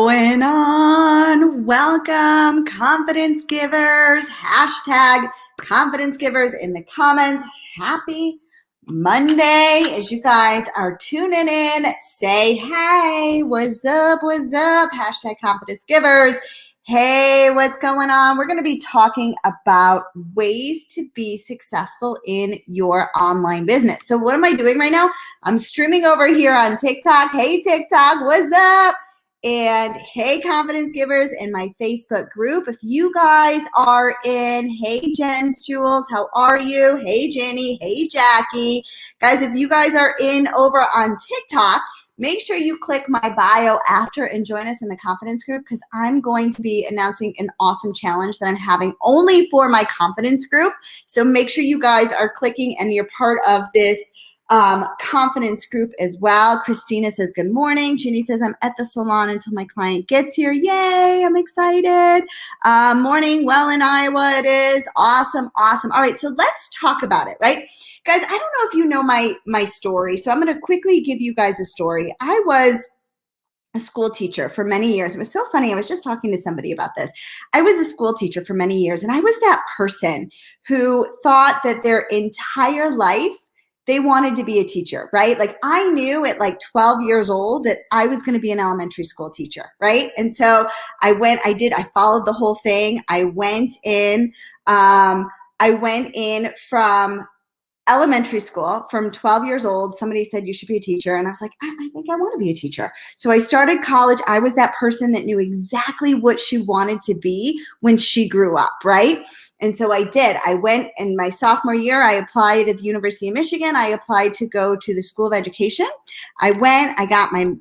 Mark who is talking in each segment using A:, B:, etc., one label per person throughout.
A: going on? Welcome, confidence givers. Hashtag confidence givers in the comments. Happy Monday. As you guys are tuning in, say hey, what's up, what's up? Hashtag confidence givers. Hey, what's going on? We're going to be talking about ways to be successful in your online business. So what am I doing right now? I'm streaming over here on TikTok. Hey, TikTok, what's up? And hey, confidence givers in my Facebook group. If you guys are in, hey, Jen's Jules, how are you? Hey, Jenny, hey, Jackie. Guys, if you guys are in over on TikTok, make sure you click my bio after and join us in the confidence group, because I'm going to be announcing an awesome challenge that I'm having only for my confidence group. So make sure you guys are clicking and you're part of this confidence group as well. Christina says, good morning. Ginny says, I'm at the salon until my client gets here. Yay, I'm excited. Morning, well in Iowa it is. Awesome, awesome. All right, so let's talk about it, right? Guys, I don't know if you know my story, so I'm going to quickly give you guys a story. I was a school teacher for many years. It was so funny. I was just talking to somebody about this. I was a school teacher for many years, and I was that person who thought that their entire life they wanted to be a teacher, right? Like I knew at like 12 years old that I was going to be an elementary school teacher, right? And so I followed the whole thing. I went in from elementary school from 12 years old. Somebody said you should be a teacher. And I was like, I think I want to be a teacher. So I started college. I was that person that knew exactly what she wanted to be when she grew up, right? And so I did. I went in my sophomore year. I applied at the University of Michigan. I applied to go to the School of Education. I went. I got my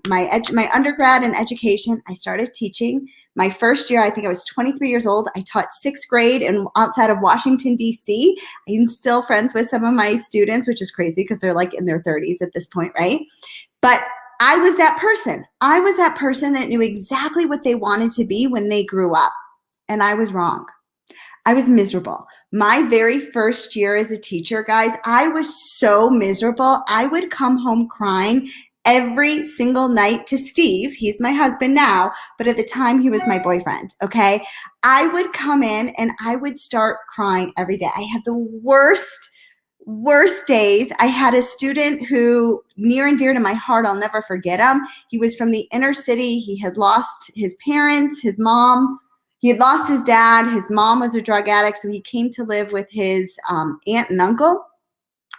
A: undergrad in education. I started teaching. My first year, I think I was 23 years old. I taught sixth grade and outside of Washington, D.C. I'm still friends with some of my students, which is crazy because they're like in their 30s at this point, right? But I was that person. I was that person that knew exactly what they wanted to be when they grew up. And I was wrong. I was miserable. My very first year as a teacher, guys, I was so miserable. I would come home crying every single night to Steve. He's my husband now, but at the time he was my boyfriend, okay? I would come in and I would start crying every day. I had the worst days. I had a student who, near and dear to my heart, I'll never forget him. He was from the inner city. He had lost his parents, his mom. He had lost his dad. His mom was a drug addict, so he came to live with his aunt and uncle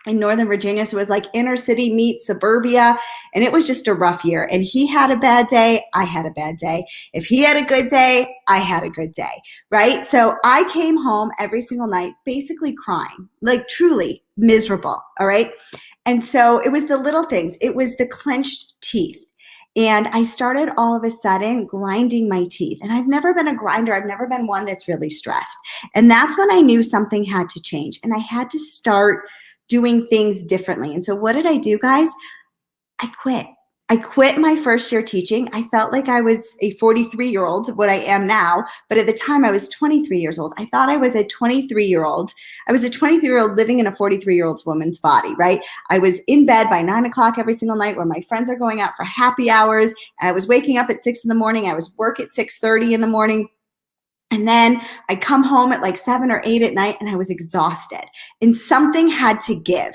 A: in Northern Virginia. So it was like inner city meets suburbia, and it was just a rough year. And he had a bad day. I had a bad day. If he had a good day, I had a good day, right? So I came home every single night basically crying, like truly miserable, all right? And so it was the little things. It was the clenched teeth. And I started all of a sudden grinding my teeth. And I've never been a grinder. I've never been one that's really stressed. And that's when I knew something had to change. And I had to start doing things differently. And so what did I do, guys? I quit. I quit my first year teaching. I felt like I was a 43-year-old, what I am now. But at the time I was 23 years old. I thought I was a 23-year-old. I was a 23-year-old living in a 43-year-old woman's body, right? I was in bed by 9 o'clock every single night where my friends are going out for happy hours. I was waking up at 6 in the morning. I was work at 6:30 in the morning. And then I'd come home at like 7 or 8 at night and I was exhausted. And something had to give.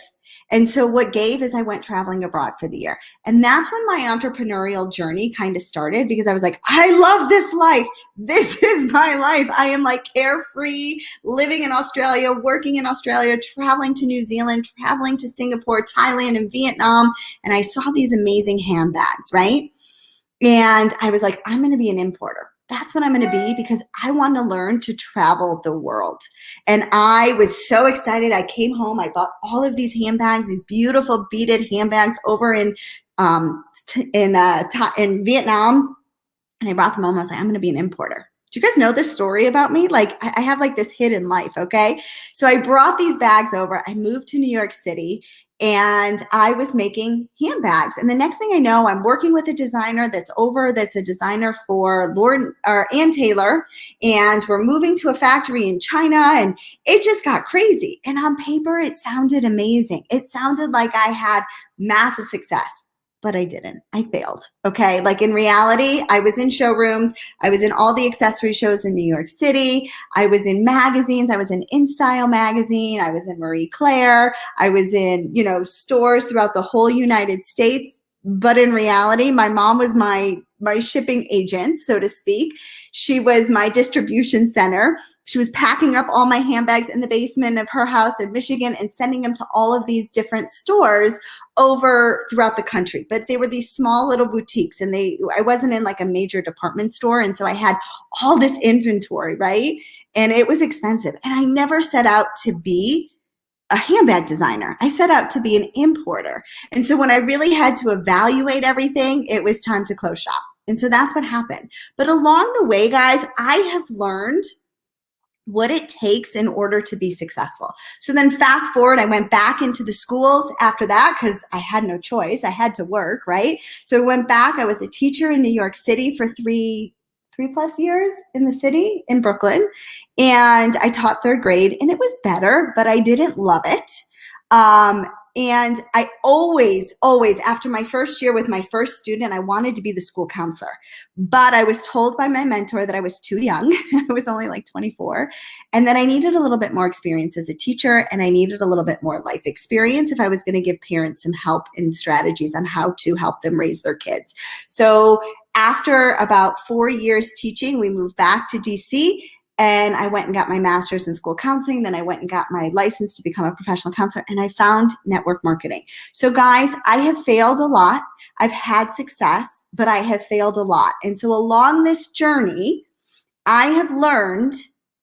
A: And so what gave is I went traveling abroad for the year. And that's when my entrepreneurial journey kind of started, because I was like, I love this life. This is my life. I am like carefree, living in Australia, working in Australia, traveling to New Zealand, traveling to Singapore, Thailand, and Vietnam. And I saw these amazing handbags, right? And I was like, I'm going to be an importer. That's what I'm going to be, because I want to learn to travel the world. And I was so excited. I came home. I bought all of these handbags, these beautiful beaded handbags over in Vietnam. And I brought them home. I was like, I'm going to be an importer. Do you guys know this story about me? Like I have like this hidden life, okay? So I brought these bags over. I moved to New York City. And I was making handbags. And the next thing I know, I'm working with a designer that's a designer for Ann Taylor. And we're moving to a factory in China. And it just got crazy. And on paper, it sounded amazing. It sounded like I had massive success. but I didn't. I failed. Okay. Like in reality, I was in showrooms. I was in all the accessory shows in New York City. I was in magazines. I was in InStyle magazine. I was in Marie Claire. I was in, stores throughout the whole United States. But in reality, my mom was my shipping agent, so to speak. She was my distribution center. She was packing up all my handbags in the basement of her house in Michigan and sending them to all of these different stores over throughout the country. But they were these small little boutiques, and I wasn't in like a major department store. And so I had all this inventory, right? And it was expensive. And I never set out to be a handbag designer. I set out to be an importer. And so when I really had to evaluate everything, it was time to close shop. And so that's what happened. But along the way, guys, I have learned what it takes in order to be successful. So then fast forward, I went back into the schools after that because I had no choice. I had to work, right? So I went back. I was a teacher in New York City for three plus years in the city in Brooklyn. And I taught third grade, and it was better, but I didn't love it. And I always, after my first year with my first student, I wanted to be the school counselor. But I was told by my mentor that I was too young. I was only like 24. And that I needed a little bit more experience as a teacher, and I needed a little bit more life experience if I was going to give parents some help and strategies on how to help them raise their kids. So after about 4 years teaching, we moved back to DC. And I went and got my master's in school counseling. Then I went and got my license to become a professional counselor, and I found network marketing. So guys, I have failed a lot. I've had success, but I have failed a lot. And so along this journey, I have learned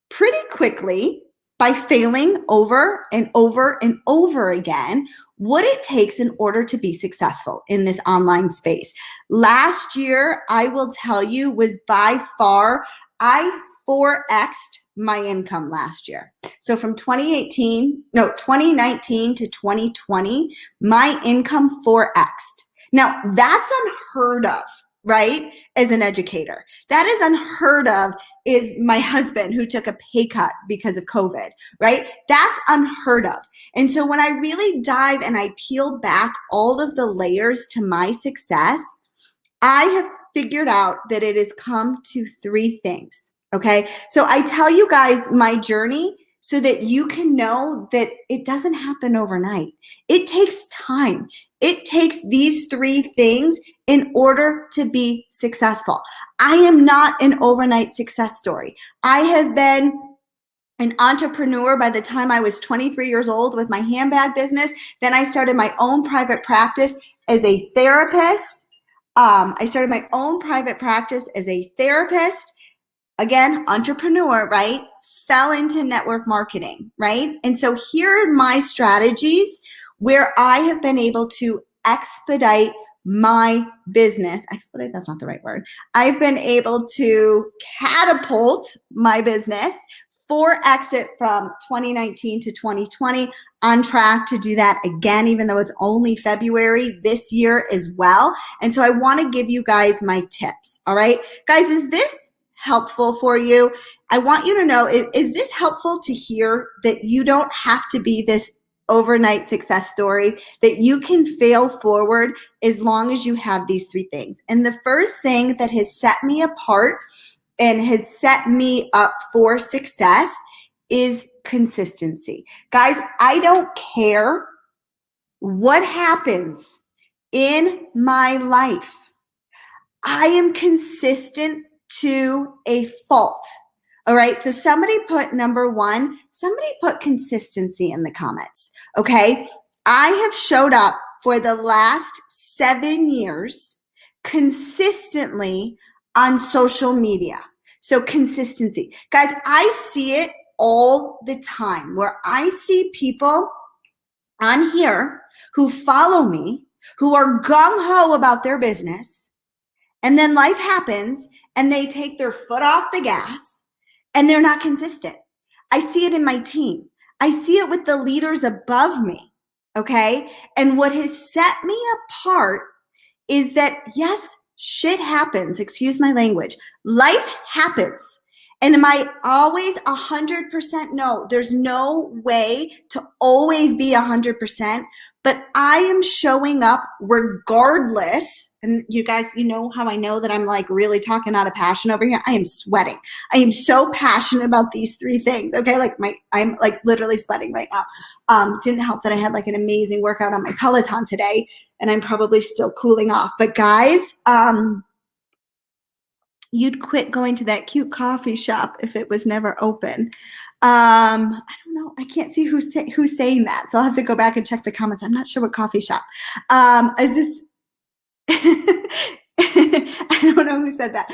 A: pretty quickly by failing over and over and over again what it takes in order to be successful in this online space. Last year, I will tell you, was by far, I 4x'd my income last year. So from 2019 to 2020, my income 4x'd. Now that's unheard of, right? As an educator, that is unheard of. Is my husband, who took a pay cut because of COVID, right? That's unheard of. And so when I really dive and I peel back all of the layers to my success, I have figured out that it has come to 3 things. Okay. So I tell you guys my journey so that you can know that it doesn't happen overnight. It takes time. It takes these 3 things in order to be successful. I am not an overnight success story. I have been an entrepreneur by the time I was 23 years old with my handbag business. Then I started my own private practice as a therapist. Again, entrepreneur, right? Fell into network marketing, right? And so here are my strategies where I have been able to expedite my business. Expedite, that's not the right word. I've been able to catapult my business, 4x it from 2019 to 2020, on track to do that again, even though it's only February this year as well. And so I want to give you guys my tips. All right, guys, is this helpful for you? I want you to know, is this helpful to hear that you don't have to be this overnight success story, that you can fail forward as long as you have these 3 things? And the first thing that has set me apart and has set me up for success is consistency. Guys, I don't care what happens in my life. I am consistent to a fault. All right. So somebody put number 1, somebody put consistency in the comments. Okay. I have showed up for the last 7 years consistently on social media. So consistency. Guys, I see it all the time where I see people on here who follow me, who are gung-ho about their business, and then life happens and they take their foot off the gas and they're not consistent. I see it in my team. I see it with the leaders above me, okay? And what has set me apart is that, yes, shit happens. Excuse my language. Life happens. And am I always 100%? No, there's no way to always be 100%. but I am showing up regardless. And you guys, you know how I know that I'm like really talking out of passion over here? I am sweating. I am so passionate about these three things. Okay. Like I'm like literally sweating right now. Didn't help that I had like an amazing workout on my Peloton today, and I'm probably still cooling off. But guys, you'd quit going to that cute coffee shop if it was never open. I don't know. I can't see who's saying that. So I'll have to go back and check the comments. I'm not sure what coffee shop. Is this? I don't know who said that.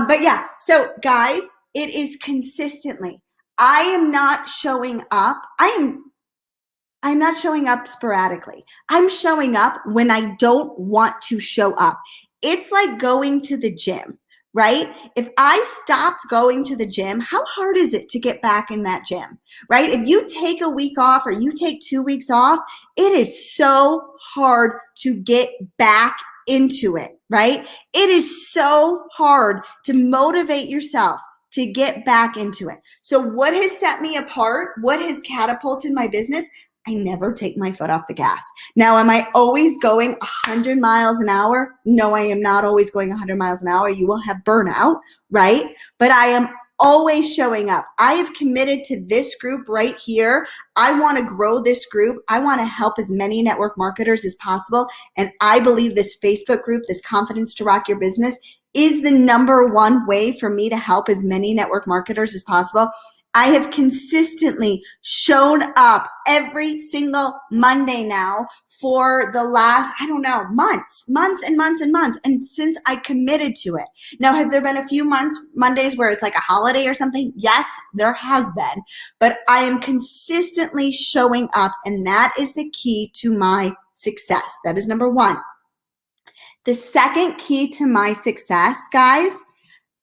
A: But yeah. So guys, it is consistently. I am not showing up. I'm not showing up sporadically. I'm showing up when I don't want to show up. It's like going to the gym, right? If I stopped going to the gym, how hard is it to get back in that gym, right? If you take a week off or you take 2 weeks off, it is so hard to get back into it, right? It is so hard to motivate yourself to get back into it. So what has set me apart? What has catapulted my business? I never take my foot off the gas. Now, am I always going 100 miles an hour? No, I am not always going 100 miles an hour. You will have burnout, right? But I am always showing up. I have committed to this group right here. I want to grow this group. I want to help as many network marketers as possible. And I believe this Facebook group, this Confidence to Rock Your Business, is the number one way for me to help as many network marketers as possible. I have consistently shown up every single Monday now for the last, I don't know, months and months and months. And since I committed to it. Now, have there been a few Mondays where it's like a holiday or something? Yes, there has been. But I am consistently showing up, and that is the key to my success. That is number one. The second key to my success, guys,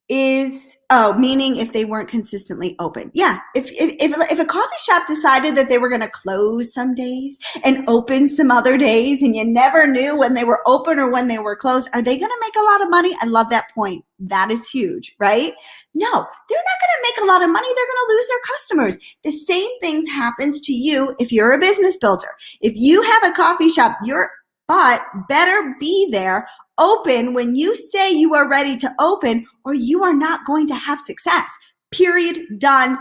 A: is meaning if they weren't consistently open. Yeah, if a coffee shop decided that they were going to close some days and open some other days, and you never knew when they were open or when they were closed, are they going to make a lot of money? I love that point. That is huge, right? No, they're not going to make a lot of money. They're going to lose their customers. The same things happens to you if you're a business builder. If you have a coffee shop, your butt better be there open when you say you are ready to open, or you are not going to have success. Period. Done.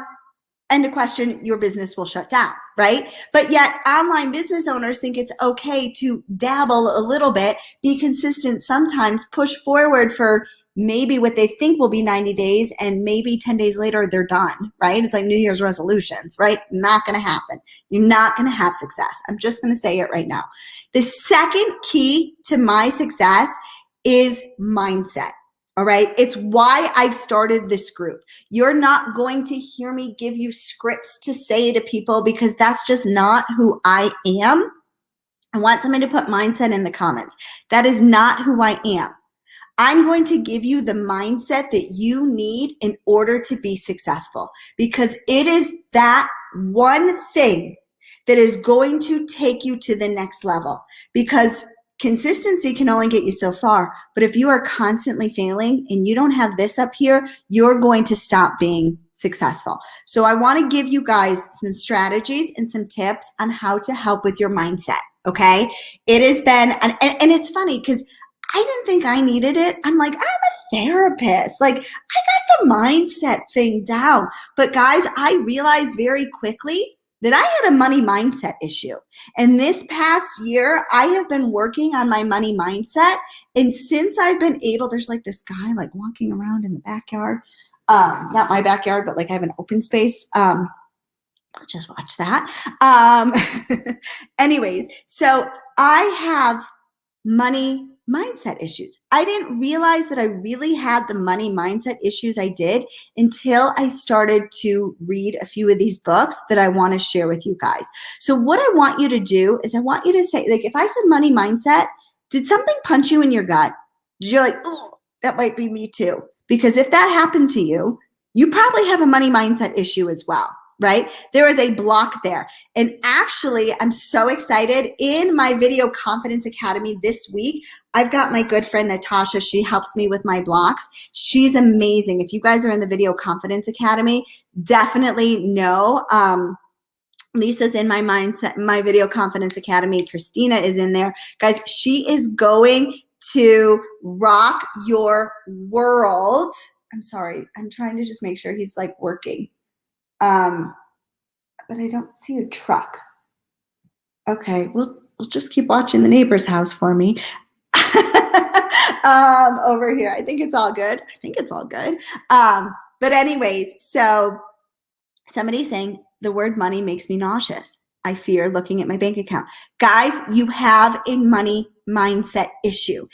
A: End of question. Your business will shut down, right? But yet online business owners think it's okay to dabble a little bit, be consistent sometimes, push forward for maybe what they think will be 90 days, and maybe 10 days later they're done, right? It's like New Year's resolutions, right? Not going to happen. You're not going to have success. I'm just going to say it right now. The second key to my success is mindset. All right. It's why I've started this group. You're not going to hear me give you scripts to say to people, because that's just not who I am. I want somebody to put mindset in the comments. That is not who I am. I'm going to give you the mindset that you need in order to be successful, because it is that one thing that is going to take you to the next level. Because consistency can only get you so far, but if you are constantly failing and you don't have this up here, you're going to stop being successful. So I want to give you guys some strategies and some tips on how to help with your mindset, okay? It has been, and it's funny because I didn't think I needed it. I'm like, I'm a therapist. Like, I got the mindset thing down. But guys, I realized very quickly that I had a money mindset issue. And this past year, I have been working on my money mindset. And since I've been able, there's like this guy like walking around in the backyard. Not my backyard, but like I have an open space. I'll just watch that. Anyways, so I have money mindset issues. I didn't realize that I really had the money mindset issues I did until I started to read a few of these books that I want to share with you guys. So what I want you to do is I want you to say, like, if I said money mindset, did something punch you in your gut? Did you like, oh, that might be me too? Because if that happened to you, you probably have a money mindset issue as well. Right? There is a block there. And actually, I'm so excited. In my Video Confidence Academy this week, I've got my good friend Natasha. She helps me with my blocks. She's amazing. If you guys are in the Video Confidence Academy, definitely know Lisa's in my mindset, my Video Confidence Academy. Christina is in there. Guys, she is going to rock your world. I'm sorry. I'm trying to just make sure he's like working. But I don't see a truck. Okay, we'll just keep watching the neighbor's house for me. Over here. I think it's all good. But anyways, so somebody's saying the word money makes me nauseous. I fear looking at my bank account. Guys, you have a money mindset issue.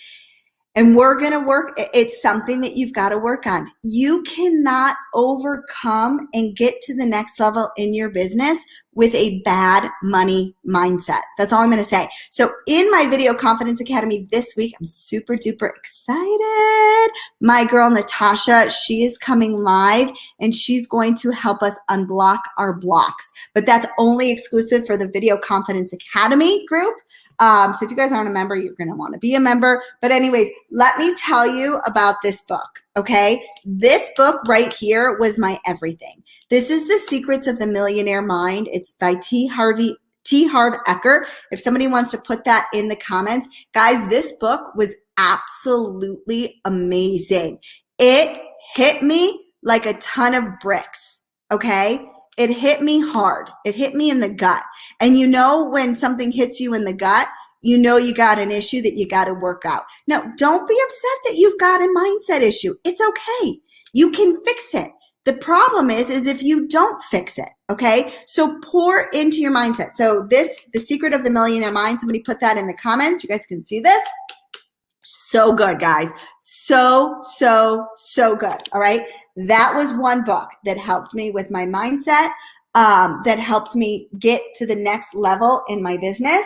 A: And we're going to work. It's something that you've got to work on. You cannot overcome and get to the next level in your business with a bad money mindset. That's all I'm going to say. So in my Video Confidence Academy this week, I'm super duper excited. My girl, Natasha, she is coming live and she's going to help us unblock our blocks. But that's only exclusive for the Video Confidence Academy group. So if you guys aren't a member, you're going to want to be a member. But anyways, let me tell you about this book, okay? This book right here was my everything. This is The Secrets of the Millionaire Mind. It's by T. Harv Eker. If somebody wants to put that in the comments. Guys, this book was absolutely amazing. It hit me like a ton of bricks, okay? It hit me hard. It hit me in the gut. And you know when something hits you in the gut, you know you got an issue that you got to work out. Now, don't be upset that you've got a mindset issue. It's okay. You can fix it. The problem is if you don't fix it, okay? So pour into your mindset. So The Secret of the Millionaire Mind, somebody put that in the comments. You guys can see this. So good, guys. So good, all right? That was one book that helped me with my mindset, that helped me get to the next level in my business.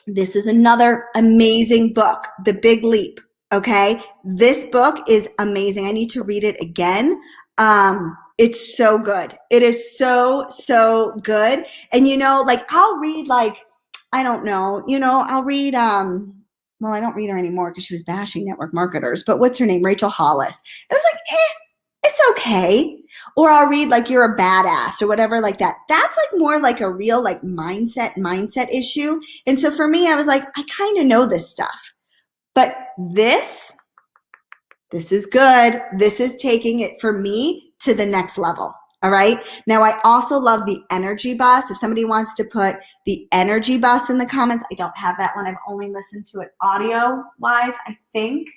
A: This is another amazing book, The Big Leap, okay? This book is amazing. I need to read it again. It's so good. It is so good. And you know, like I'll read I don't know, I'll read, well, I don't read her anymore because she was bashing network marketers, but what's her name? Rachel Hollis. It was like, it's okay. Or I'll read You're a Badass or whatever like that. That's more like a real mindset issue. And so for me, I was like, I kind of know this stuff, but this is good. This is taking it for me to the next level. All right. Now, I also love the Energy Bus. If somebody wants to put the Energy Bus in the comments, I don't have that one. I've only listened to it audio-wise, I think.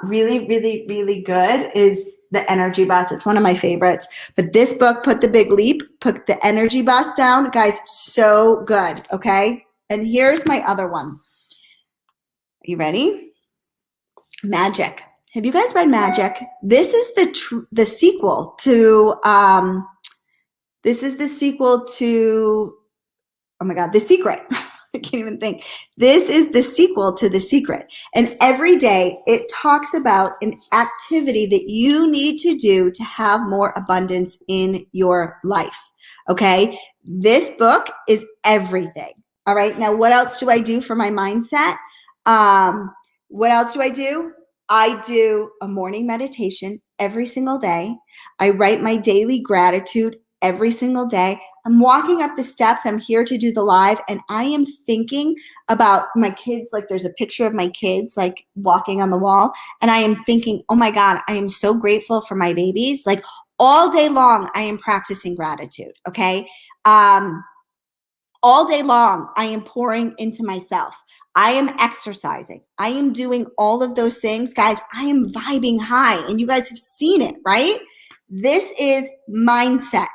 A: Really good is the Energy Bus. It's one of my favorites. But this book, Put the Big Leap, put the Energy Bus down. Guys, so good, okay? And here's my other one. Are you ready? Magic. Have you guys read Magic? This is the sequel to, oh my God, The Secret. I can't even think. This is the sequel to The Secret. And every day it talks about an activity that you need to do to have more abundance in your life. Okay? This book is everything. All right. Now, what else do I do for my mindset? What else do? I do a morning meditation every single day. I write my daily gratitude every single day. I'm walking up the steps. I'm here to do the live, and I am thinking about my kids. There's a picture of my kids walking on the wall, and I am thinking, oh my God, I am so grateful for my babies. All day long, I am practicing gratitude. Okay. All day long, I am pouring into myself. I am exercising. I am doing all of those things. Guys, I am vibing high, and you guys have seen it, right? This is mindset,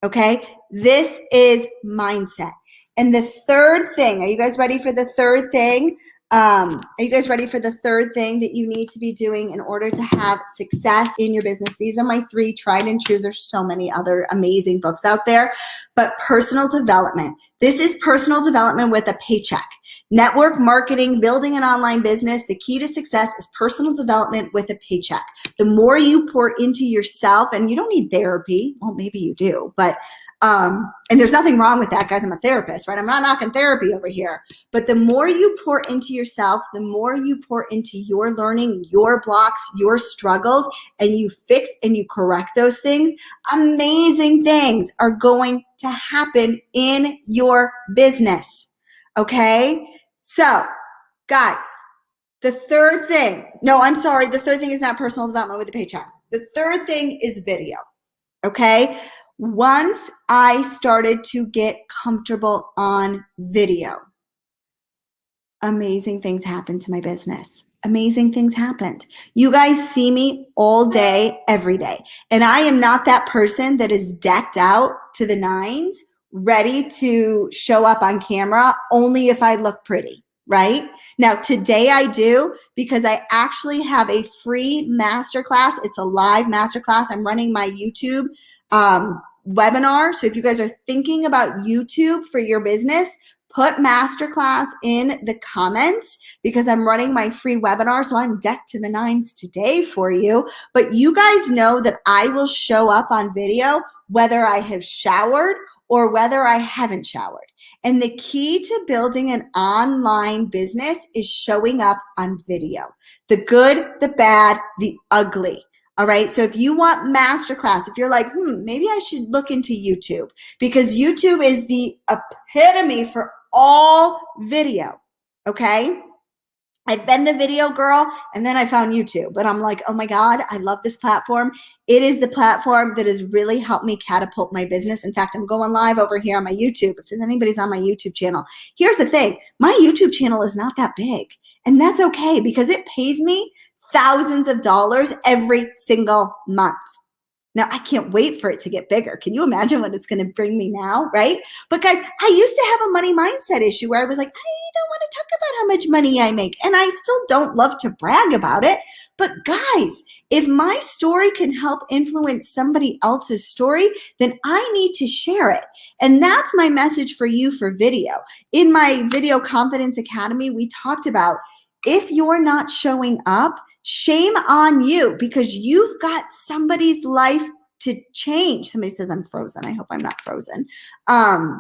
A: okay? This is mindset. And the third thing, are you guys ready for the third thing? Are you guys ready for the third thing that you need to be doing in order to have success in your business? These are my 3 tried and true. There's so many other amazing books out there, but personal development. This is personal development with a paycheck. Network marketing, building an online business. The key to success is personal development with a paycheck. The more you pour into yourself, and you don't need therapy. Well, maybe you do, but And there's nothing wrong with that, guys. I'm a therapist, right? I'm not knocking therapy over here. But the more you pour into yourself, the more you pour into your learning, your blocks, your struggles, and you fix and you correct those things, amazing things are going to happen in your business. Okay? So, guys, the third thing is not personal development with a paycheck. The third thing is video. Okay? Once I started to get comfortable on video, amazing things happened to my business. Amazing things happened. You guys see me all day, every day. And I am not that person that is decked out to the nines, ready to show up on camera only if I look pretty, right? Now, today I do, because I actually have a free masterclass. It's a live masterclass. I'm running my YouTube webinar. So if you guys are thinking about YouTube for your business, put masterclass in the comments, because I'm running my free webinar. So I'm decked to the nines today for you. But you guys know that I will show up on video whether I have showered or whether I haven't showered. And the key to building an online business is showing up on video. The good, the bad, the ugly. All right. So if you want masterclass, if you're like, maybe I should look into YouTube, because YouTube is the epitome for all video. Okay. I've been the video girl, and then I found YouTube, but I'm like, oh my God, I love this platform. It is the platform that has really helped me catapult my business. In fact, I'm going live over here on my YouTube. If anybody's on my YouTube channel, here's the thing. My YouTube channel is not that big, and that's okay, because it pays me thousands of dollars every single month. Now, I can't wait for it to get bigger. Can you imagine what it's going to bring me now, right? But guys, I used to have a money mindset issue where I was like, I don't want to talk about how much money I make. And I still don't love to brag about it. But guys, if my story can help influence somebody else's story, then I need to share it. And that's my message for you for video. In my Video Confidence Academy, we talked about, if you're not showing up, shame on you, because you've got somebody's life to change. Somebody says I'm frozen. I hope I'm not frozen. I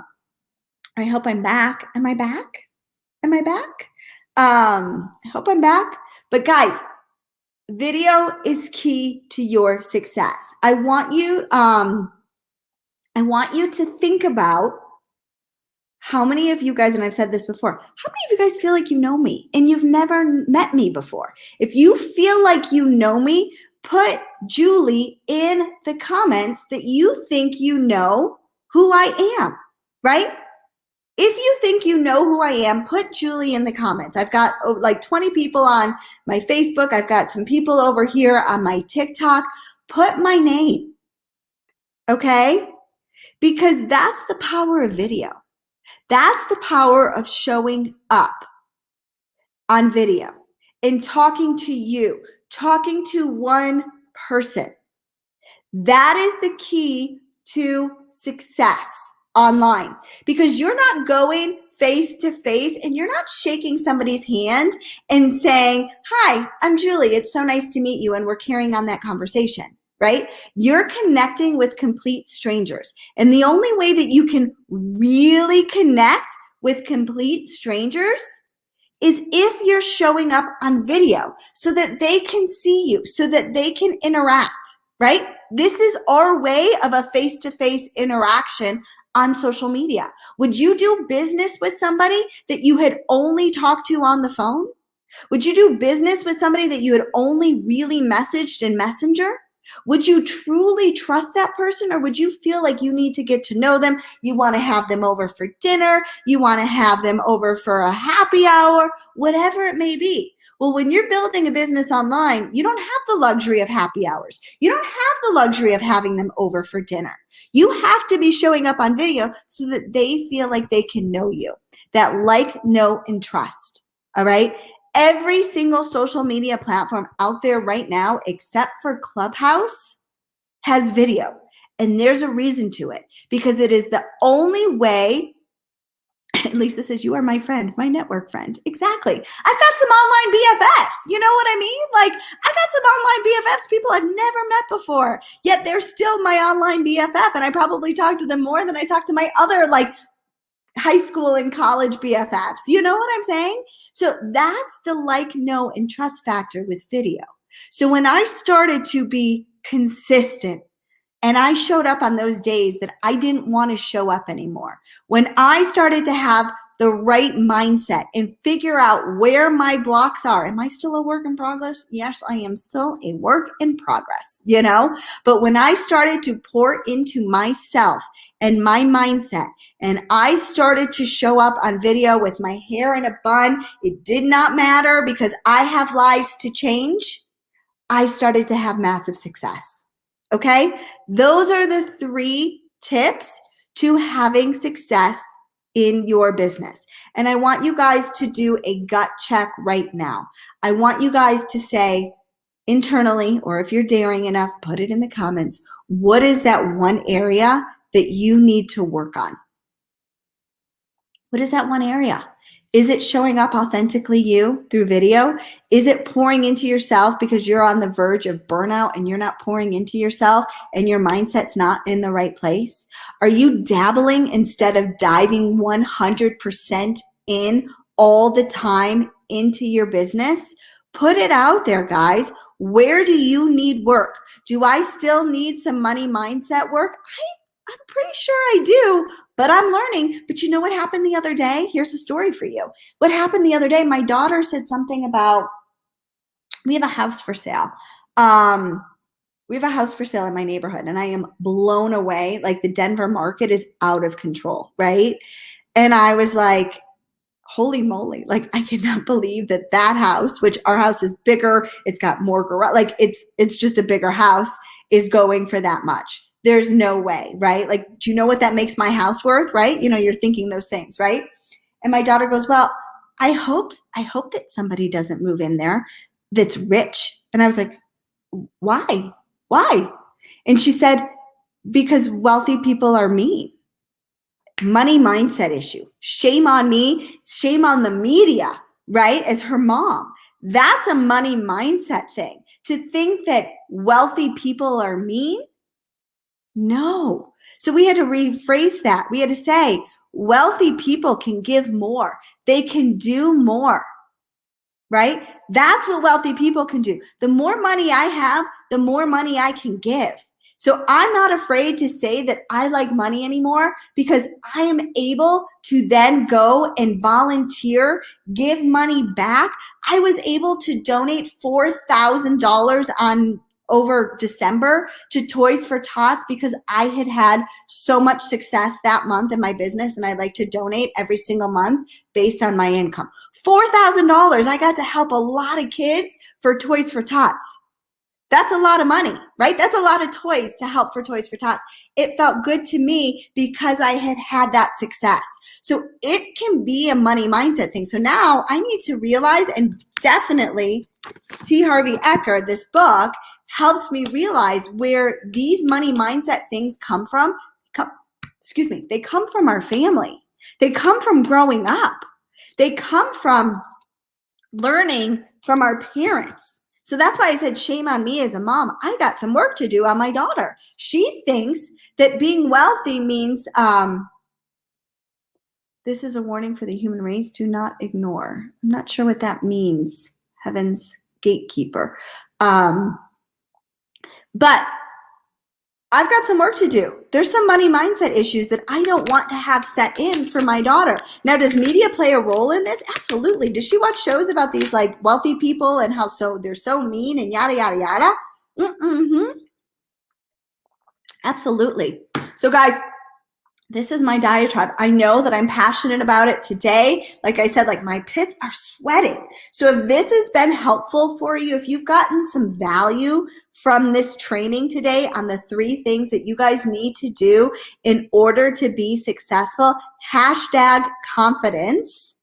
A: hope I'm back. Am I back? Am I back? I hope I'm back. But guys, video is key to your success. I want you to think about, how many of you guys, and I've said this before, how many of you guys feel like you know me and you've never met me before? If you feel like you know me, put Julie in the comments that you think you know who I am, right? If you think you know who I am, put Julie in the comments. I've got like 20 people on my Facebook. I've got some people over here on my TikTok. Put my name, okay? Because that's the power of video. That's the power of showing up on video and talking to you, talking to one person. That is the key to success online, because you're not going face to face and you're not shaking somebody's hand and saying, hi, I'm Julie. It's so nice to meet you. And we're carrying on that conversation. Right? You're connecting with complete strangers. And the only way that you can really connect with complete strangers is if you're showing up on video, so that they can see you, so that they can interact, right? This is our way of a face-to-face interaction on social media. Would you do business with somebody that you had only talked to on the phone? Would you do business with somebody that you had only really messaged in Messenger? Would you truly trust that person, or would you feel like you need to get to know them? You want to have them over for dinner. You want to have them over for a happy hour, whatever it may be. Well, when you're building a business online, you don't have the luxury of happy hours. You don't have the luxury of having them over for dinner. You have to be showing up on video so that they feel like they can know you. That like, know, and trust. All right? Every single social media platform out there right now, except for Clubhouse, has video. And there's a reason to it, because it is the only way Lisa says, you are my friend, my network friend. Exactly. I've got some online BFFs. You know what I mean? Like, I got some online BFFs, people I've never met before, yet they're still my online BFF. And I probably talk to them more than I talk to my other like high school and college BFFs. You know what I'm saying? So that's the like, know, and trust factor with video. So when I started to be consistent, and I showed up on those days that I didn't want to show up anymore, when I started to have the right mindset and figure out where my blocks are. Am I still a work in progress? Yes, I am still a work in progress, you know? But when I started to pour into myself and my mindset, and I started to show up on video with my hair in a bun, it did not matter because I have lives to change. I started to have massive success. Okay? Those are the 3 tips to having success in your business. And I want you guys to do a gut check right now. I want you guys to say internally, or if you're daring enough, put it in the comments. What is that one area that you need to work on? What is that one area? Is it showing up authentically you through video? Is it pouring into yourself because you're on the verge of burnout and you're not pouring into yourself and your mindset's not in the right place? Are you dabbling instead of diving 100% in all the time into your business? Put it out there, guys. Where do you need work? Do I still need some money mindset work? I'm pretty sure I do, but I'm learning. But you know what happened the other day? Here's a story for you. What happened the other day, my daughter said something about, we have a house for sale. We have a house for sale in my neighborhood, and I am blown away. Like, the Denver market is out of control, right? And I was like, holy moly, like, I cannot believe that house, which our house is bigger, it's got more garage, like it's just a bigger house, is going for that much. There's no way, right? Like, do you know what that makes my house worth, right? You know, you're thinking those things, right? And my daughter goes, well, I hope that somebody doesn't move in there that's rich. And I was like, why? Why? And she said, because wealthy people are mean. Money mindset issue. Shame on me, shame on the media, right? As her mom. That's a money mindset thing. To think that wealthy people are mean. No. So we had to rephrase that. We had to say, wealthy people can give more. They can do more, right? That's what wealthy people can do. The more money I have, the more money I can give. So I'm not afraid to say that I like money anymore, because I am able to then go and volunteer, give money back. I was able to donate $4,000 on over December to Toys for Tots because I had had so much success that month in my business, and I like to donate every single month based on my income. $4,000, I got to help a lot of kids for Toys for Tots. That's a lot of money, right? That's a lot of toys to help for Toys for Tots. It felt good to me because I had had that success. So it can be a money mindset thing. So now I need to realize, and definitely T. Harvey Eker, this book, helped me realize where these money mindset things come from. They come from our family. They come from growing up. They come from learning from our parents. So that's why I said shame on me as a mom. I got some work to do on my daughter. She thinks that being wealthy means, this is a warning for the human race, do not ignore. I'm not sure what that means, heaven's gatekeeper. But I've got some work to do. There's some money mindset issues that I don't want to have set in for my daughter. Now, does media play a role in this? Absolutely. Does she watch shows about these like wealthy people and how they're so mean and yada, yada, yada? Mm-hmm. Absolutely. So guys, this is my diatribe. I know that I'm passionate about it today. Like I said, like my pits are sweating. So if this has been helpful for you, if you've gotten some value from this training today on the 3 things that you guys need to do in order to be successful, #confidence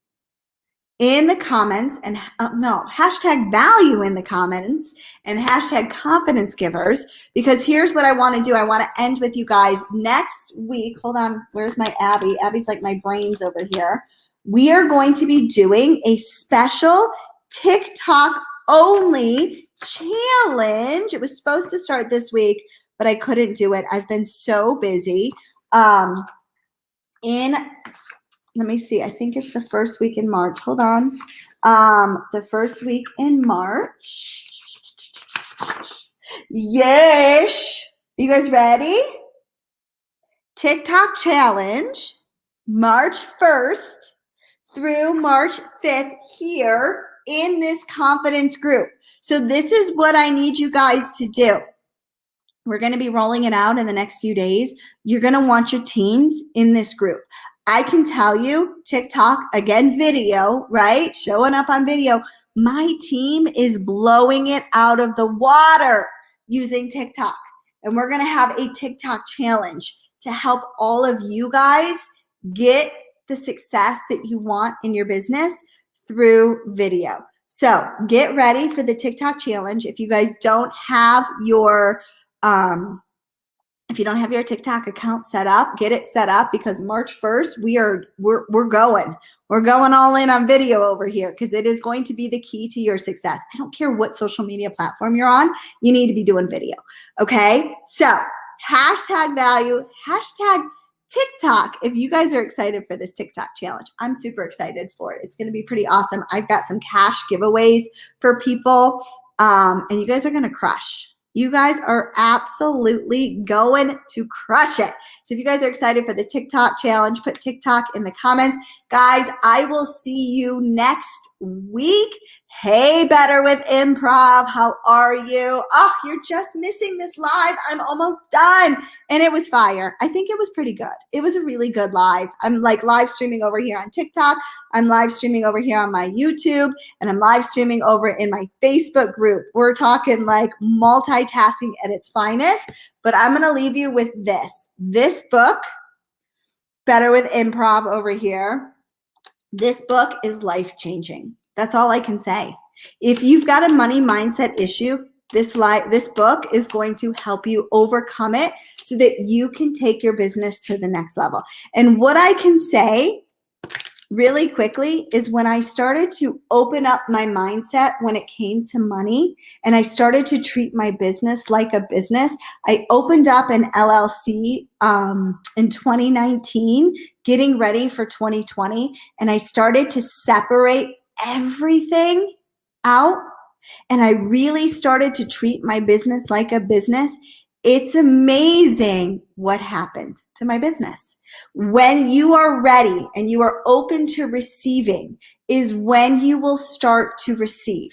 A: in the comments and hashtag value in the comments and hashtag confidence givers, because here's what I want to do. I want to end with you guys next week. Hold on. Where's my Abby? Abby's like my brains over here. We are going to be doing a special TikTok only challenge. It was supposed to start this week, but I couldn't do it. I've been so busy. Let me see. I think it's the first week in March. Hold on. The first week in March. Yes. You guys ready? TikTok challenge, March 1st through March 5th here in this confidence group. So this is what I need you guys to do. We're going to be rolling it out in the next few days. You're going to want your teams in this group. I can tell you, TikTok, again, video, right? Showing up on video. My team is blowing it out of the water using TikTok. And we're going to have a TikTok challenge to help all of you guys get the success that you want in your business through video. So get ready for the TikTok challenge. If you guys don't have your TikTok account set up, get it set up, because March 1st, we're going. We're going all in on video over here, because it is going to be the key to your success. I don't care what social media platform you're on, you need to be doing video. Okay? So hashtag value, hashtag TikTok. If you guys are excited for this TikTok challenge, I'm super excited for it. It's going to be pretty awesome. I've got some cash giveaways for people, and you guys are going to crush. You guys are absolutely going to crush it. So if you guys are excited for the TikTok challenge, put TikTok in the comments. Guys, I will see you next week. Hey, Better with Improv. How are you? Oh, you're just missing this live. I'm almost done. And it was fire. I think it was pretty good. It was a really good live. I'm like live streaming over here on TikTok. I'm live streaming over here on my YouTube, and I'm live streaming over in my Facebook group. We're talking like multitasking at its finest, but I'm going to leave you with this book, Better with Improv over here. This book is life-changing. That's all I can say. If you've got a money mindset issue, this book is going to help you overcome it so that you can take your business to the next level. And what I can say really quickly is, when I started to open up my mindset when it came to money, and I started to treat my business like a business, I opened up an LLC in 2019, getting ready for 2020, and I started to separate everything out, and I really started to treat my business like a business. It's amazing what happened to my business. When you are ready and you are open to receiving is when you will start to receive.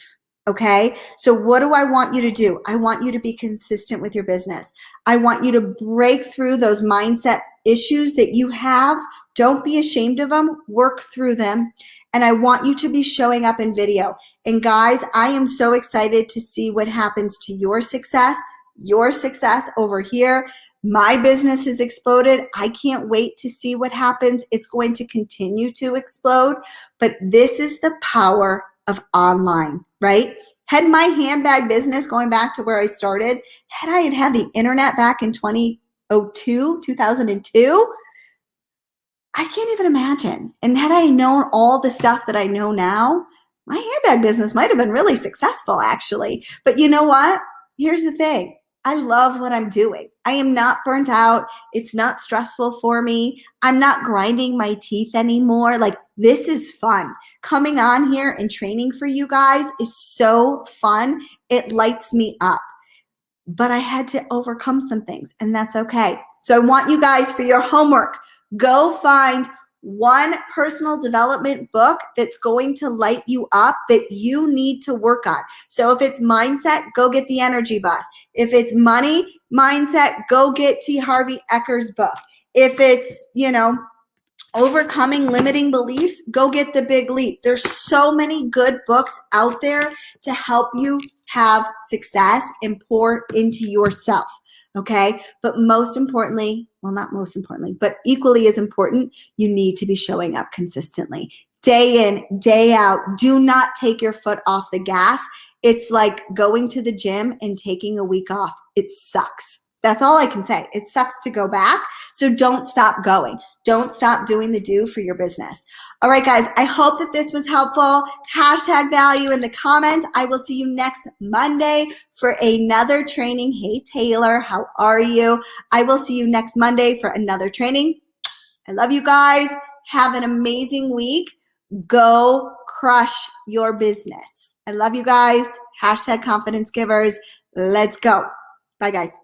A: Okay? So what do I want you to do? I want you to be consistent with your business. I want you to break through those mindset issues that you have. Don't be ashamed of them. Work through them. And I want you to be showing up in video. And guys, I am so excited to see what happens to your success over here. My business has exploded. I can't wait to see what happens. It's going to continue to explode. But this is the power of online, right? Had my handbag business, going back to where I started, had I had the internet back in 2002, I can't even imagine. And had I known all the stuff that I know now, my handbag business might have been really successful, actually. But you know what? Here's the thing. I love what I'm doing. I am not burnt out. It's not stressful for me. I'm not grinding my teeth anymore. Like, this is fun. Coming on here and training for you guys is so fun. It lights me up. But I had to overcome some things, and that's okay. So I want you guys, for your homework, go find one personal development book that's going to light you up that you need to work on. So if it's mindset, go get the Energy Bus. If it's money mindset, go get T. Harvey Ecker's book. If it's, overcoming limiting beliefs, go get The Big Leap. There's so many good books out there to help you have success and pour into yourself. Okay. But most importantly, well, not most importantly, but equally as important, you need to be showing up consistently. day in, day out. Do not take your foot off the gas. It's like going to the gym and taking a week off. It sucks. That's all I can say. It sucks to go back. So don't stop going. Don't stop doing the do for your business. All right, guys, I hope that this was helpful. Hashtag value in the comments. I will see you next Monday for another training. Hey, Taylor, how are you? I will see you next Monday for another training. I love you guys. Have an amazing week. Go crush your business. I love you guys. Hashtag confidence givers. Let's go. Bye, guys.